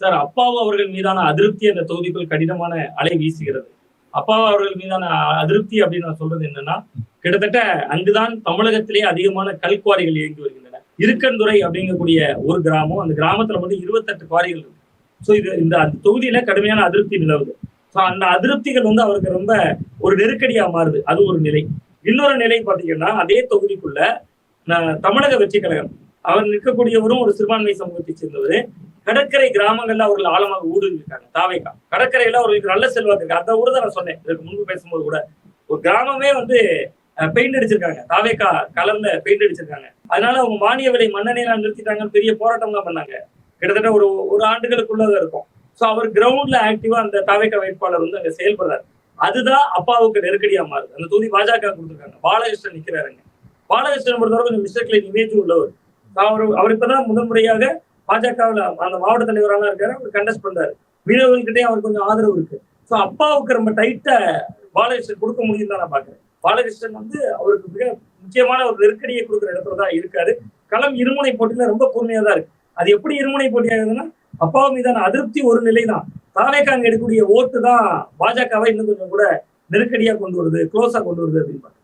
Sir, அப்பாவு அவர்கள் மீதான அதிருப்தி அந்த தொகுதிக்குள் கடினமான அலை வீசுகிறது. அப்பாவு அவர்கள் மீதான அதிருப்தி அப்படின்னு நான் சொல்றது என்னன்னா, கிட்டத்தட்ட அங்குதான் தமிழகத்திலேயே அதிகமான கல்குவாரிகள் இயங்கி வருகின்றன. இருக்கன்துறை அப்படிங்கக்கூடிய ஒரு கிராமம். அந்த கிராமத்துல வந்து 28 குவாரிகள் இருக்கு. ஸோ இது இந்த அந்த தொகுதியில கடுமையான அதிருப்தி நிலவுது. ஸோ அந்த அதிருப்திகள் வந்து அவருக்கு ரொம்ப ஒரு நெருக்கடியா மாறுது. அது ஒரு நிலை. இன்னொரு நிலை பார்த்தீங்கன்னா, அதே தொகுதிக்குள்ள தமிழக வெற்றி கழகம். அவர் நிற்கக்கூடியவரும் ஒரு சிறுபான்மை சமூகத்தைச் சேர்ந்தவர். கடற்கரை கிராமங்கள்ல அவர்கள் ஆழமாக ஊடுருவிருக்காங்க. தாவேகா. கடற்கரையில அவர்களுக்கு நல்ல செல்வாக்கு இருக்கு. அந்த ஊர் தான் நான் சொன்னேன். இதுக்கு முன்பு பேசும்போது கூட. ஒரு கிராமமே வந்து பெயிண்ட் அடிச்சிருக்காங்க. தாவேகா கலர்ல பெயிண்ட் அடிச்சிருக்காங்க. அதனால அவங்க மானிய விலை மண்ணெண்ணெயெல்லாம் நிறுத்திட்டாங்கன்னு பெரிய போராட்டம்லாம் பண்ணாங்க. கிட்டத்தட்ட ஒரு ஆண்டுகளுக்குள்ளத இருக்கும். ஸோ அவர் கிரவுண்ட்ல ஆக்டிவா அந்த தாவேகா வேட்பாளர் வந்து அங்க செயல்படுறாரு. அதுதான் அப்பாவுக்கு நெருக்கடியா மாறுது. அந்த தொகுதி பாஜக கொடுத்துருக்காங்க. பாலகிருஷ்ணன் நிக்கிறாருங்க. பாலகிருஷ்ணன் பொறுத்தவரை கொஞ்சம் மிஸ்டர் கிளீன் இமேஜ் உள்ளவர். அவர் இப்பதான் முதல் முறையாக பாஜகவில் அந்த மாவட்ட தலைவராக இருக்காரு. அவர் கண்டஸ்ட் பண்றாரு. மீனவர்கள்கிட்டயும் அவருக்கு கொஞ்சம் ஆதரவு இருக்கு. ஸோ அப்பாவுக்கு ரொம்ப டைட்டா பாலகிருஷ்ணன் கொடுக்க முடியும் தான் நான் பாக்குறேன். பாலகிருஷ்ணன் வந்து அவருக்கு மிக முக்கியமான ஒரு நெருக்கடியை கொடுக்குற இடத்துல தான் இருக்காரு. களம் இருமுனை போட்டியில ரொம்ப கூர்மையா தான் இருக்கு. அது எப்படி இருமுனை போட்டியாகுதுன்னா, அப்பாவு மீதான அதிருப்தி ஒரு நிலைதான். தாவேக்காங்க எடுக்கக்கூடிய ஓட்டு தான் பாஜகவை இன்னும் கொஞ்சம் கூட நெருக்கடியா கொண்டு வருது, க்ளோஸா கொண்டு வருது அப்படின்னு